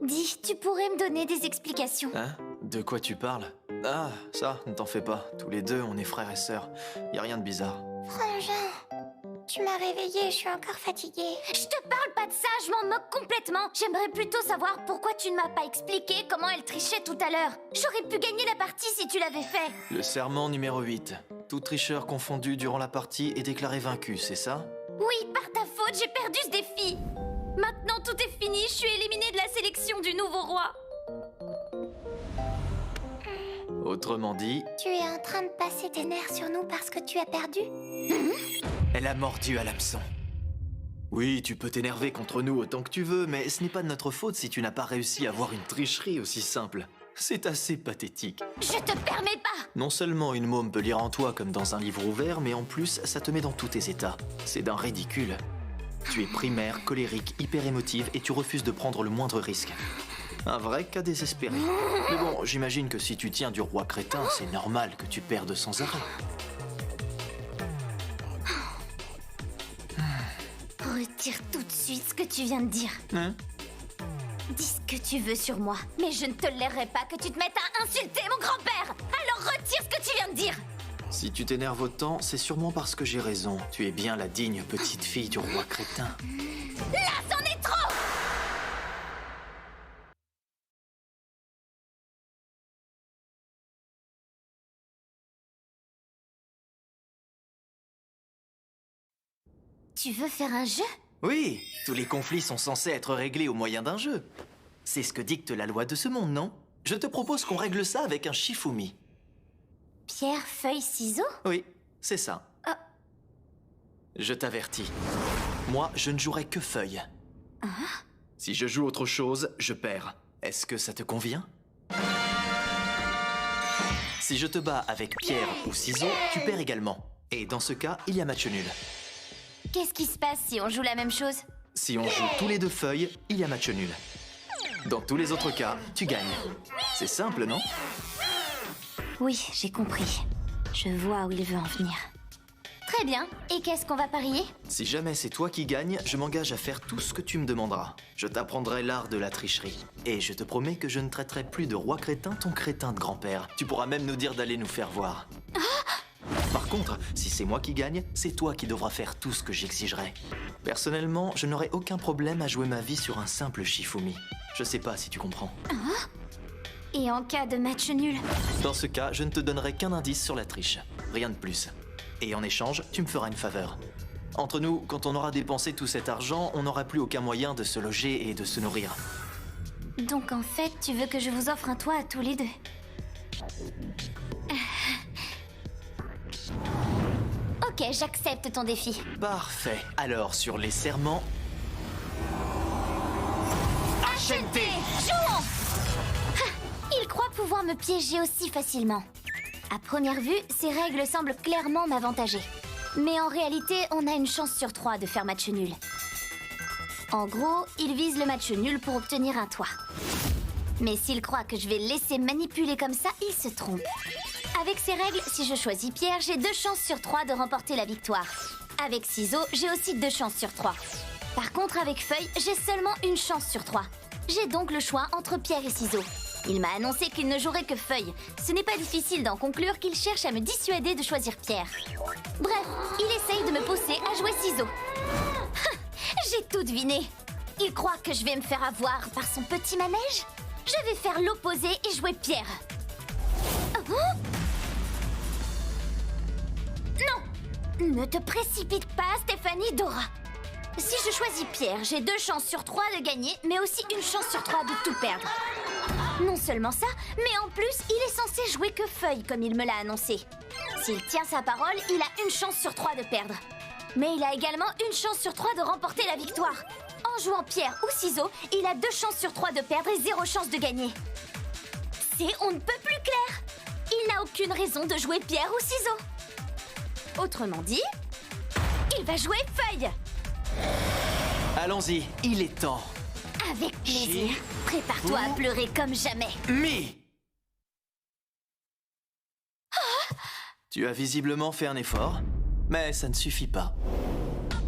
Dis, tu pourrais me donner des explications? Hein? De quoi tu parles? Ah, ça, ne t'en fais pas. Tous les deux, on est frères et sœurs. Y a rien de bizarre. Frangin, tu m'as réveillée, je suis encore fatiguée. Je te parle pas de ça, je m'en moque complètement. J'aimerais plutôt savoir pourquoi tu ne m'as pas expliqué comment elle trichait tout à l'heure. J'aurais pu gagner la partie si tu l'avais fait. Le serment numéro 8. Tout tricheur confondu durant la partie est déclaré vaincu, c'est ça? Oui, par ta faute, j'ai perdu ce défi. Maintenant, tout est fini, je suis éliminée de la sélection du nouveau roi. Autrement dit, Tu es en train de passer tes nerfs sur nous parce que tu as perdu? elle a mordu à l'hameçon. Oui, tu peux t'énerver contre nous autant que tu veux, mais ce n'est pas de notre faute si tu n'as pas réussi à avoir une tricherie aussi simple. C'est assez pathétique. Je te permets pas. Non seulement une môme peut lire en toi comme dans un livre ouvert, mais en plus, ça te met dans tous tes états. C'est d'un ridicule. Tu es primaire, colérique, hyper émotive et tu refuses de prendre le moindre risque. Un vrai cas désespéré. Mais bon, j'imagine que si tu tiens du roi crétin, c'est normal que tu perdes sans arrêt. Retire tout de suite ce que tu viens de dire. Hein? Dis ce que tu veux sur moi, mais je ne tolérerai pas que tu te mettes à insulter mon grand-père. Alors retire ce que tu viens de dire. Si tu t'énerves autant, c'est sûrement parce que j'ai raison. Tu es bien la digne petite fille du roi crétin. Là, c'en est trop. Tu veux faire un jeu? Oui, tous les conflits sont censés être réglés au moyen d'un jeu. C'est ce que dicte la loi de ce monde, non? Je te propose qu'on règle ça avec un Shifumi. Pierre, feuille, ciseaux? Oui, c'est ça. Ah. Je t'avertis. Moi, je ne jouerai que feuille. Si je joue autre chose, je perds. Est-ce que ça te convient? Si je te bats avec pierre ou ciseaux, tu perds également. Et dans ce cas, il y a match nul. Qu'est-ce qui se passe si on joue la même chose? Si on joue tous les deux feuilles, il y a match nul. Dans tous les autres cas, tu gagnes. C'est simple, non? Oui, j'ai compris. Je vois où il veut en venir. Très bien. Et qu'est-ce qu'on va parier? Si jamais c'est toi qui gagnes, je m'engage à faire tout ce que tu me demanderas. Je t'apprendrai l'art de la tricherie. Et je te promets que je ne traiterai plus de roi crétin ton crétin de grand-père. Tu pourras même nous dire d'aller nous faire voir. Par contre, si c'est moi qui gagne, c'est toi qui devras faire tout ce que j'exigerai. Personnellement, je n'aurai aucun problème à jouer ma vie sur un simple Shifumi. Je sais pas si tu comprends. Et en cas de match nul? Dans ce cas, je ne te donnerai qu'un indice sur la triche. Rien de plus. Et en échange, tu me feras une faveur. Entre nous, quand on aura dépensé tout cet argent, on n'aura plus aucun moyen de se loger et de se nourrir. Donc en fait, tu veux que je vous offre un toit à tous les deux? Ok, j'accepte ton défi. Parfait. Alors, sur les serments... Achète! Jouons! Il croit pouvoir me piéger aussi facilement. À première vue, ces règles semblent clairement m'avantager. Mais en réalité, on a une chance sur 3 de faire match nul. En gros, il vise le match nul pour obtenir un toit. Mais s'il croit que je vais le laisser manipuler comme ça, il se trompe. Avec ces règles, si je choisis Pierre, j'ai 2 chances sur 3 de remporter la victoire. Avec ciseaux, j'ai aussi 2 chances sur 3. Par contre, avec feuille, j'ai seulement 1 chance sur 3. J'ai donc le choix entre pierre et ciseaux. Il m'a annoncé qu'il ne jouerait que feuille. Ce n'est pas difficile d'en conclure qu'il cherche à me dissuader de choisir pierre. Bref, il essaye de me pousser à jouer ciseaux. J'ai tout deviné. Il croit que je vais me faire avoir par son petit manège. Je vais faire l'opposé et jouer pierre. Oh! Non! Ne te précipite pas, Stéphanie Dora. Si je choisis Pierre, j'ai 2 chances sur 3 de gagner, mais aussi 1 chance sur 3 de tout perdre. Non seulement ça, mais en plus, il est censé jouer que feuille, comme il me l'a annoncé. S'il tient sa parole, il a 1 chance sur 3 de perdre. Mais il a également 1 chance sur 3 de remporter la victoire. En jouant pierre ou ciseaux, il a 2 chances sur 3 de perdre et 0 chance de gagner. C'est on ne peut plus clair. Il n'a aucune raison de jouer pierre ou ciseaux. Autrement dit, il va jouer feuille. Allons-y, il est temps. Avec plaisir. Prépare-toi à pleurer comme jamais. Mais... Tu as visiblement fait un effort, mais ça ne suffit pas.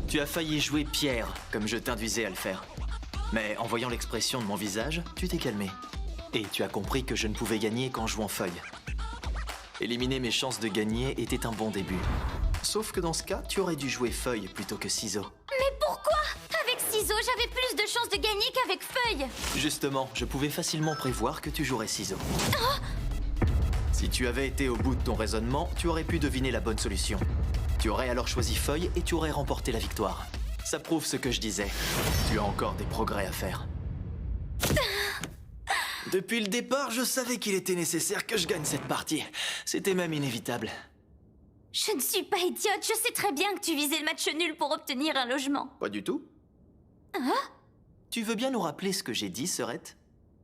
Tu as failli jouer pierre, comme je t'induisais à le faire. Mais en voyant l'expression de mon visage, tu t'es calmé. Et tu as compris que je ne pouvais gagner qu'en jouant feuille. Éliminer mes chances de gagner était un bon début. Sauf que dans ce cas, tu aurais dû jouer feuille plutôt que ciseaux. Mais pourquoi? Avec ciseaux, j'avais plus de chances de gagner qu'avec feuille. Justement, je pouvais facilement prévoir que tu jouerais ciseaux. Si tu avais été au bout de ton raisonnement, tu aurais pu deviner la bonne solution. Tu aurais alors choisi feuille et tu aurais remporté la victoire. Ça prouve ce que je disais. Tu as encore des progrès à faire. Depuis le départ, je savais qu'il était nécessaire que je gagne cette partie. C'était même inévitable. Je ne suis pas idiote, je sais très bien que tu visais le match nul pour obtenir un logement. Pas du tout. Tu veux bien nous rappeler ce que j'ai dit, Serette?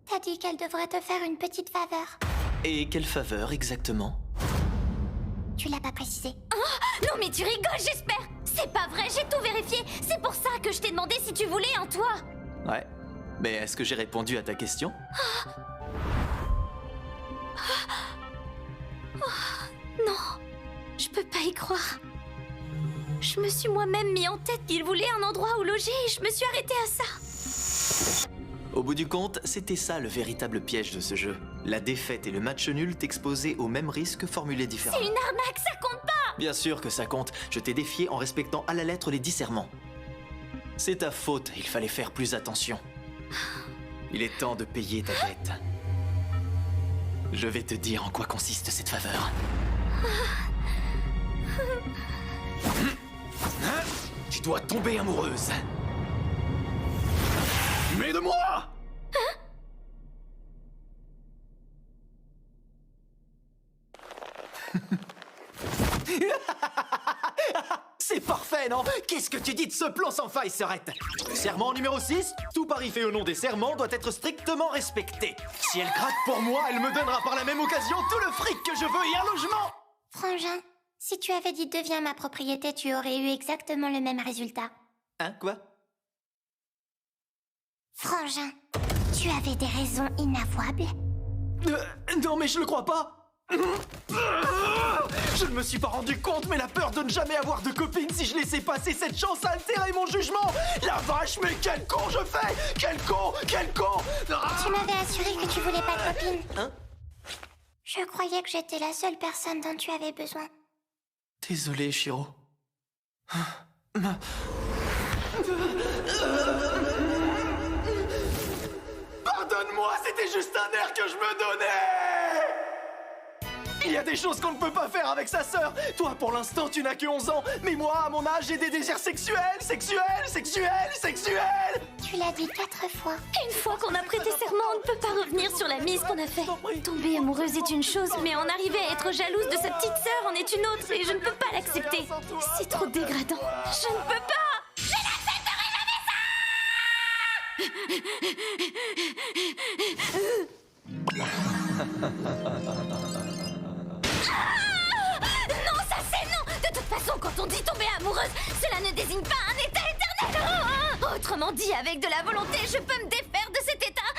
T'as dit qu'elle devrait te faire une petite faveur. Et quelle faveur exactement? Tu l'as pas précisé. Non mais tu rigoles, j'espère. C'est pas vrai, j'ai tout vérifié. C'est pour ça que je t'ai demandé si tu voulais un toit. Ouais. Mais est-ce que j'ai répondu à ta question? Non, je peux pas y croire. Je me suis moi-même mis en tête qu'il voulait un endroit où loger et je me suis arrêtée à ça. Au bout du compte, c'était ça le véritable piège de ce jeu. La défaite et le match nul t'exposaient aux mêmes risques formulés C'est différemment. une arnaque, ça compte pas. Bien sûr que ça compte. Je t'ai défié en respectant à la lettre les 10 serments. C'est ta faute, il fallait faire plus attention. Il est temps de payer ta dette. Je vais te dire en quoi consiste cette faveur. Tu dois tomber amoureuse. Mais de moi! C'est parfait, non? Qu'est-ce que tu dis de ce plan sans faille, Serette? Le serment numéro 6, tout pari fait au nom des serments doit être strictement respecté. Si elle gratte pour moi, elle me donnera par la même occasion tout le fric que je veux et un logement! Frangin, si tu avais dit deviens ma propriété, tu aurais eu exactement le même résultat. Hein, quoi? Frangin, tu avais des raisons inavouables. Non, mais je le crois pas! Je ne me suis pas rendu compte, mais la peur de ne jamais avoir de copine si je laissais passer cette chance a altéré mon jugement! La vache, mais quel con je fais! Quel con! Quel con! Tu m'avais assuré que tu voulais pas de copine. Hein? Je croyais que j'étais la seule personne dont tu avais besoin. Désolé, Shiro. Pardonne-moi, c'était juste un air que je me donnais! Il y a des choses qu'on ne peut pas faire avec sa sœur. Toi, pour l'instant, tu n'as que 11 ans. Mais moi, à mon âge, j'ai des désirs sexuels. Tu l'as dit 4 fois. Une fois qu'on a prêté serment, on ne peut pas revenir sur la mise qu'on a faite. Tomber amoureuse est une chose, mais en arriver à être jalouse de sa petite sœur en est une autre et je ne peux pas l'accepter. C'est trop dégradant. Je ne peux pas. Je Non, ça c'est non. De toute façon, quand on dit tomber amoureuse, cela ne désigne pas un état éternel. Autrement dit, avec de la volonté, je peux me défaire de cet état.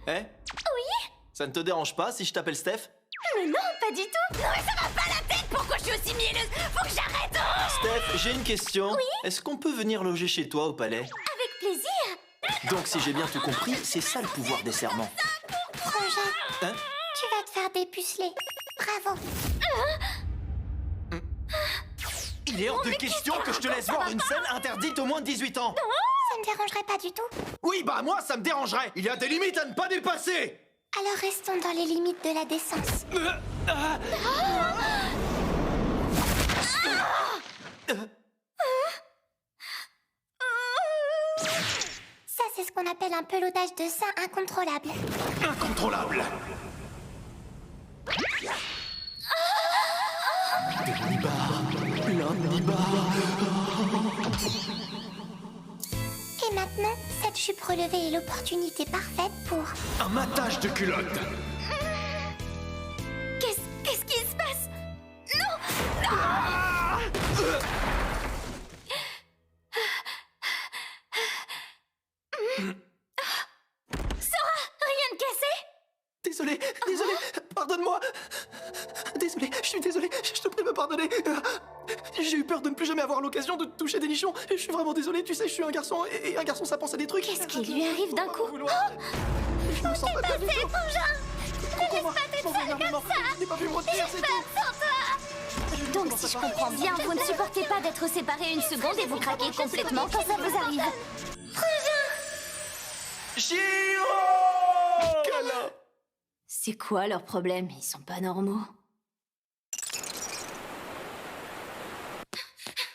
Eh? Oui? Ça ne te dérange pas si je t'appelle Steph? Mais non, pas du tout. Non, mais ça va pas la tête. Pourquoi je suis aussi mielleuse? Faut que j'arrête. Steph, j'ai une question. Oui? Est-ce qu'on peut venir loger chez toi au palais? Avec plaisir. Donc, si j'ai bien tout compris, c'est ça le pouvoir des serments. Frangin, Hein? tu vas te faire dépuceler. Bravo. Il est hors de question que je te laisse voir une scène interdite aux moins de 18 ans. Ça me dérangerait pas du tout. Oui, bah moi, ça me dérangerait. Il y a des limites à ne pas dépasser. Alors restons dans les limites de la décence. Ça, c'est ce qu'on appelle un pelotage de sein incontrôlable. Incontrôlable. Et maintenant, cette jupe relevée est l'opportunité parfaite pour... Un matage de culotte. Qu'est-ce qui se passe? Non. Sora, rien de cassé? Désolé, pardonne-moi. Désolé, je suis désolé, je te prie de me pardonner. J'ai eu peur de ne plus jamais avoir l'occasion de toucher des nichons. Je suis vraiment désolé, tu sais, je suis un garçon et un garçon ça pense à des trucs. Qu'est-ce qui lui arrive d'un coup? Je me sens pas bien du tout. Comprends-moi, je m'en veux énormément. Je n'ai pas pu me retenir, c'est tout. Donc si je comprends bien, vous ne supportez pas d'être séparés une seconde et vous craquez complètement quand ça vous arrive. Chiro! Câlin! C'est quoi leur problème? Ils sont pas normaux.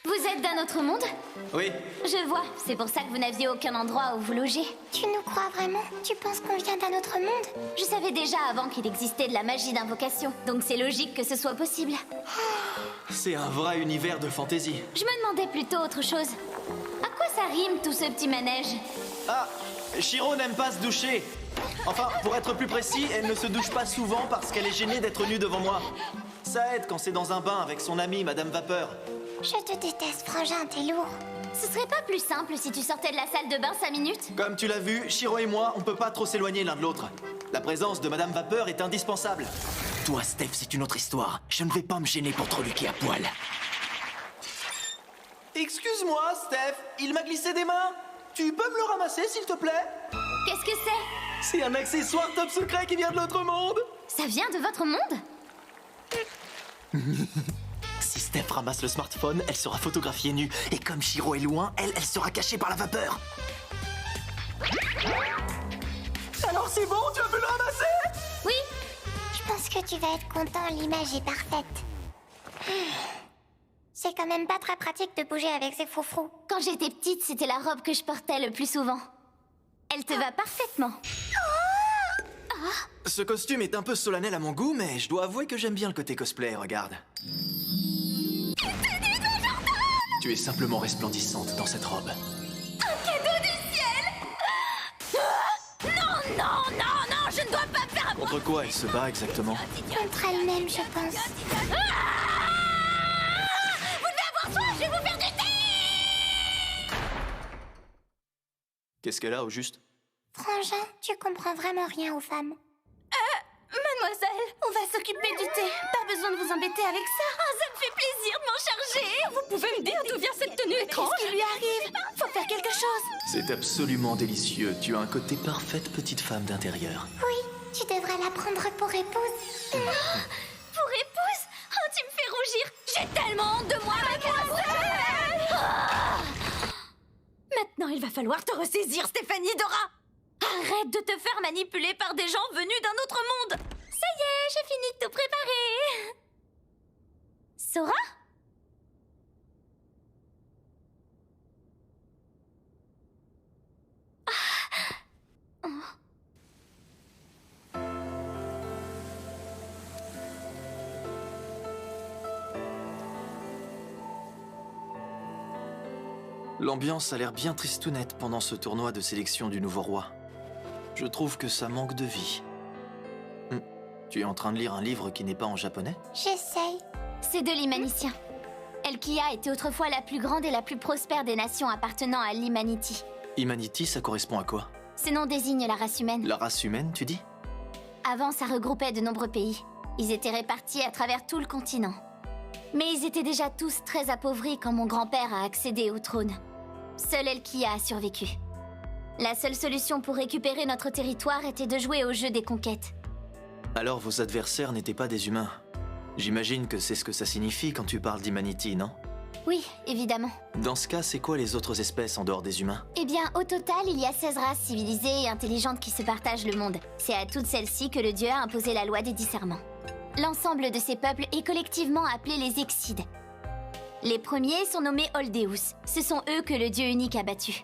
Vous êtes d'un autre monde? Oui, Je vois, c'est pour ça que vous n'aviez aucun endroit où vous loger. Tu nous crois vraiment? Tu penses qu'on vient d'un autre monde? Je savais déjà avant qu'il existait de la magie d'invocation, donc c'est logique que ce soit possible. c'est un vrai univers de fantaisie. Je me demandais plutôt autre chose. À quoi ça rime tout ce petit manège? Ah, Chiro n'aime pas se doucher. Enfin, pour être plus précis, elle ne se douche pas souvent parce qu'elle est gênée d'être nue devant moi. Ça aide quand c'est dans un bain avec son amie, Madame Vapeur. Je te déteste, Frangin, t'es lourd. Ce serait pas plus simple si tu sortais de la salle de bain 5 minutes? Comme tu l'as vu, Chiro et moi, on peut pas trop s'éloigner l'un de l'autre. La présence de Madame Vapeur est indispensable. Toi, Steph, c'est une autre histoire. Je ne vais pas me gêner pour te reluquer à poil. Excuse-moi, Steph, il m'a glissé des mains. Tu peux me le ramasser, s'il te plaît? Qu'est-ce que c'est? C'est un accessoire top secret qui vient de l'autre monde. Ça vient de votre monde? Si Steph ramasse le smartphone, elle sera photographiée nue. Et comme Chiro est loin, elle sera cachée par la vapeur. Alors c'est bon, tu as pu le ramasser? Oui. Je pense que tu vas être content, l'image est parfaite. C'est quand même pas très pratique de bouger avec ces froufrous. Quand j'étais petite, c'était la robe que je portais le plus souvent. Elle te va parfaitement. Ce costume est un peu solennel à mon goût, mais je dois avouer que j'aime bien le côté cosplay, regarde. Tu es simplement resplendissante dans cette robe. Cadeau du ciel! Non, non, non, non, je ne dois pas faire... Contre quoi elle se bat exactement? Contre elle-même, je pense. Vous devez avoir soin, je vais vous faire du thé! Qu'est-ce qu'elle a au juste? Frangin, tu comprends vraiment rien aux femmes. Mademoiselle, on va s'occuper du thé. Pas besoin de vous embêter avec ça. Oh, ça me fait plaisir de m'en charger. Vous pouvez me dire d'où vient cette tenue étrange? Qu'est-ce qui lui arrive? Faut faire quelque chose. C'est absolument délicieux. Tu as un côté parfaite petite femme d'intérieur. Oui, tu devrais la prendre pour épouse. Pour épouse? Oh, tu me fais rougir. J'ai tellement honte de moi, mademoiselle. Maintenant, il va falloir te ressaisir, Stéphanie Dora. Arrête de te faire manipuler par des gens venus d'un autre monde. Ça y est, j'ai fini de tout préparer. Sora? L'ambiance a l'air bien tristounette pendant ce tournoi de sélection du nouveau roi. Je trouve que ça manque de vie. Tu es en train de lire un livre qui n'est pas en japonais? J'essaye. C'est de l'Imanicien. Elkia était autrefois la plus grande et la plus prospère des nations appartenant à l'Humanity. Humanity, ça correspond à quoi? Ce nom désigne la race humaine. La race humaine, tu dis? Avant, ça regroupait de nombreux pays. Ils étaient répartis à travers tout le continent. Mais ils étaient déjà tous très appauvris quand mon grand-père a accédé au trône. Seule Elkia a survécu. La seule solution pour récupérer notre territoire était de jouer au jeu des conquêtes. Alors vos adversaires n'étaient pas des humains. J'imagine que c'est ce que ça signifie quand tu parles d'Humanity, non? Oui, évidemment. Dans ce cas, c'est quoi les autres espèces en dehors des humains? Eh bien, au total, il y a 16 races civilisées et intelligentes qui se partagent le monde. C'est à toutes celles-ci que le dieu a imposé la loi des 10 serments. L'ensemble de ces peuples est collectivement appelé les Exides. Les premiers sont nommés Oldeus. Ce sont eux que le dieu unique a battus.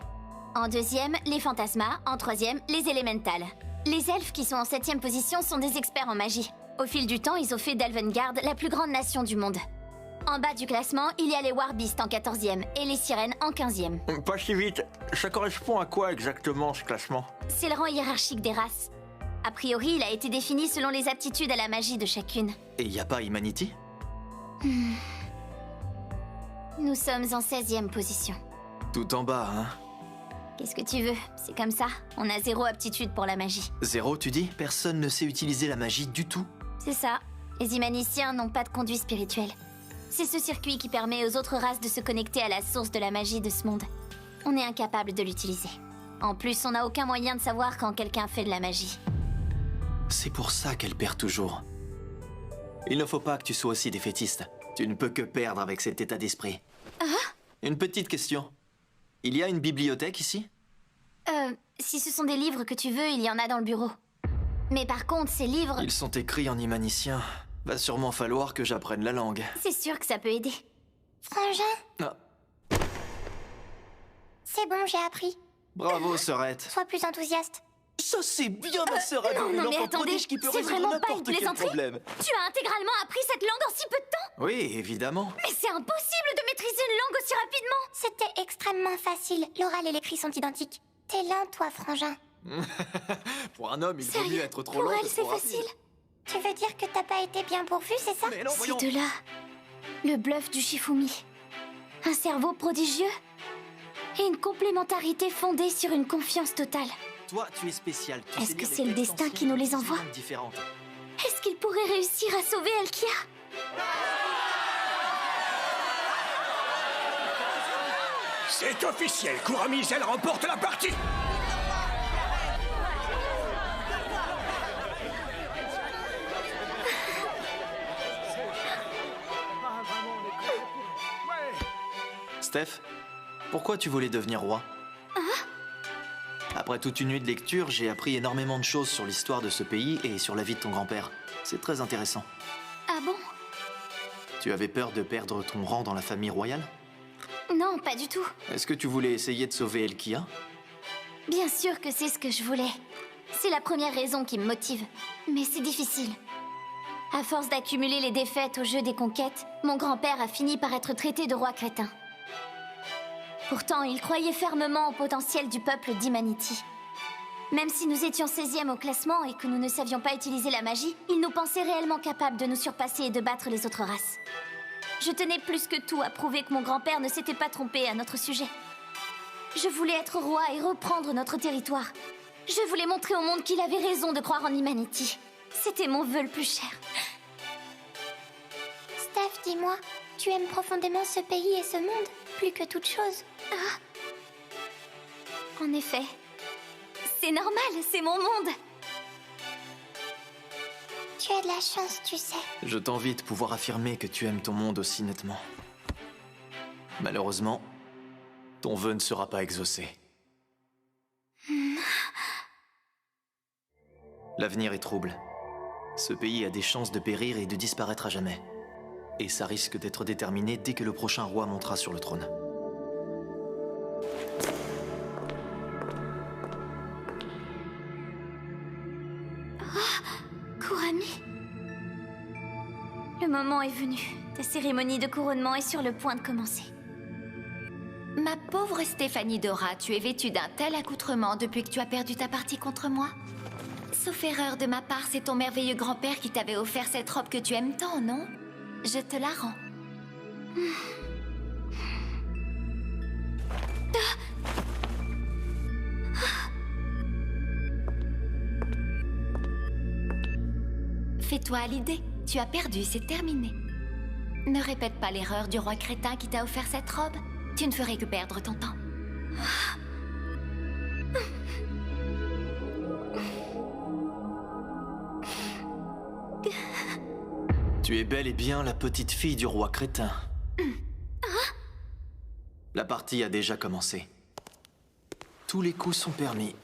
En deuxième, les Fantasmas. En troisième, les Elementals. Les elfes qui sont en 7e position sont des experts en magie. Au fil du temps, ils ont fait d'Elvengard la plus grande nation du monde. En bas du classement, il y a les Warbeasts en 14e et les Sirènes en 15e. Pas si vite. Ça correspond à quoi exactement ce classement? C'est le rang hiérarchique des races. A priori, il a été défini selon les aptitudes à la magie de chacune. Et y a pas Humanity? Nous sommes en 16e position. Tout en bas, hein? Qu'est-ce que tu veux? C'est comme ça. On a 0 aptitude pour la magie. 0, tu dis? Personne ne sait utiliser la magie du tout? C'est ça. Les Imaniciens n'ont pas de conduit spirituel. C'est ce circuit qui permet aux autres races de se connecter à la source de la magie de ce monde. On est incapable de l'utiliser. En plus, on n'a aucun moyen de savoir quand quelqu'un fait de la magie. C'est pour ça qu'elle perd toujours. Il ne faut pas que tu sois aussi défaitiste. Tu ne peux que perdre avec cet état d'esprit. Une petite question. Il y a une bibliothèque ici? Si ce sont des livres que tu veux, il y en a dans le bureau. Mais par contre, ces livres... Ils sont écrits en imanicien. Va sûrement falloir que j'apprenne la langue. C'est sûr que ça peut aider. Frangin, Ah, c'est bon, j'ai appris. bravo, sœurette. Sois plus enthousiaste. Ça, c'est bien, ma sœur Adou, non, mais l'enfant attendez, prodige qui peut c'est résoudre vraiment pas une n'importe quel plaisanterie. problème. Tu as intégralement appris cette langue en si peu de temps? Oui, évidemment. Mais c'est impossible de maîtriser une langue aussi rapidement! C'était extrêmement facile. L'oral et l'écrit sont identiques. T'es lent, toi, Frangin. Pour un homme, il vaut Sérieux, mieux être trop pour lent elle, que c'est trop rapide. facile. Tu veux dire que t'as pas été bien pourvu, c'est ça? Mais non, C'est voyons. de là, le bluff du Shifumi. Un cerveau prodigieux et une complémentarité fondée sur une confiance totale. Toi, tu es spécial. Tu Est-ce sais que lire c'est les le textes destin qui anciens nous les dans envoie? des langues différentes. Est-ce qu'il pourrait réussir à sauver Elkia? C'est officiel, Kuramizel remporte la partie. Steph, pourquoi tu voulais devenir roi? Après toute une nuit de lecture, j'ai appris énormément de choses sur l'histoire de ce pays et sur la vie de ton grand-père. C'est très intéressant. Ah bon? Tu avais peur de perdre ton rang dans la famille royale? Non, pas du tout. Est-ce que tu voulais essayer de sauver Elkia? Bien sûr que c'est ce que je voulais. C'est la première raison qui me motive. Mais c'est difficile. À force d'accumuler les défaites au jeu des conquêtes, mon grand-père a fini par être traité de roi crétin. Pourtant, il croyait fermement au potentiel du peuple d'Imanity. Même si nous étions 16e au classement et que nous ne savions pas utiliser la magie, il nous pensait réellement capables de nous surpasser et de battre les autres races. Je tenais plus que tout à prouver que mon grand-père ne s'était pas trompé à notre sujet. Je voulais être roi et reprendre notre territoire. Je voulais montrer au monde qu'il avait raison de croire en Imanity. C'était mon vœu le plus cher. Steph, dis-moi, tu aimes profondément ce pays et ce monde, plus que toute chose. En effet. C'est normal, c'est mon monde. Tu as de la chance, tu sais. Je t'envie de pouvoir affirmer que tu aimes ton monde aussi nettement. Malheureusement, ton vœu ne sera pas exaucé. L'avenir est trouble. Ce pays a des chances de périr et de disparaître à jamais. Et ça risque d'être déterminé dès que le prochain roi montera sur le trône. Kurami. Le moment est venu. Ta cérémonie de couronnement est sur le point de commencer. Ma pauvre Stéphanie Dora, tu es vêtue d'un tel accoutrement depuis que tu as perdu ta partie contre moi? Sauf erreur de ma part, c'est ton merveilleux grand-père qui t'avait offert cette robe que tu aimes tant, non? Je te la rends. Fais-toi à l'idée, tu as perdu, c'est terminé. Ne répète pas l'erreur du roi crétin qui t'a offert cette robe. Tu ne ferais que perdre ton temps. Tu es bel et bien la petite fille du roi crétin. La partie a déjà commencé. Tous les coups sont permis.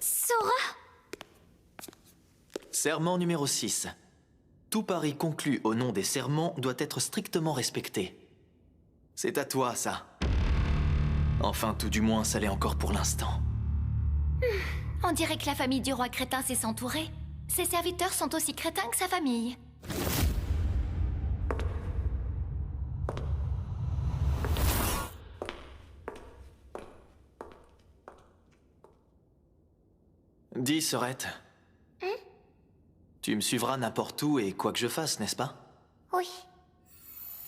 Sora! Serment numéro 6. Tout pari conclu au nom des serments doit être strictement respecté. C'est à toi, ça. Enfin, tout du moins, ça l'est encore pour l'instant. On dirait que la famille du roi crétin sait s'entourer. Ses serviteurs sont aussi crétins que sa famille. Dis, sœurette. Tu me suivras n'importe où et quoi que je fasse, n'est-ce pas? Oui.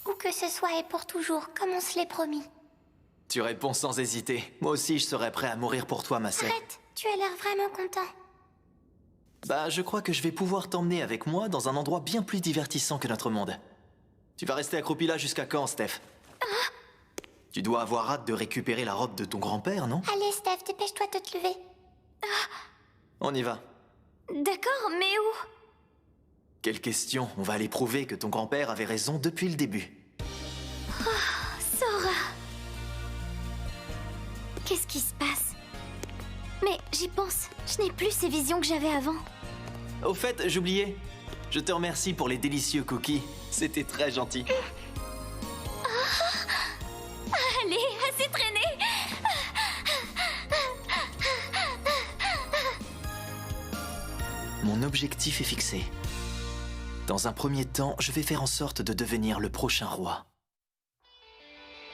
Où que ce soit et pour toujours, comme on se l'est promis. Tu réponds sans hésiter. Moi aussi, je serais prêt à mourir pour toi, ma sœur. Arrête, tu as l'air vraiment content. Bah, je crois que je vais pouvoir t'emmener avec moi dans un endroit bien plus divertissant que notre monde. Tu vas rester accroupi là jusqu'à quand, Steph? Tu dois avoir hâte de récupérer la robe de ton grand-père, non? Allez, Steph, dépêche-toi de te lever. On y va. D'accord, mais où? Quelle question? On va aller prouver que ton grand-père avait raison depuis le début. Sora! Qu'est-ce qui se passe? Mais j'y pense, je n'ai plus ces visions que j'avais avant. Au fait, j'oubliais. Je te remercie pour les délicieux cookies. C'était très gentil. Allez, assez traîné! Mon objectif est fixé. Dans un premier temps, je vais faire en sorte de devenir le prochain roi.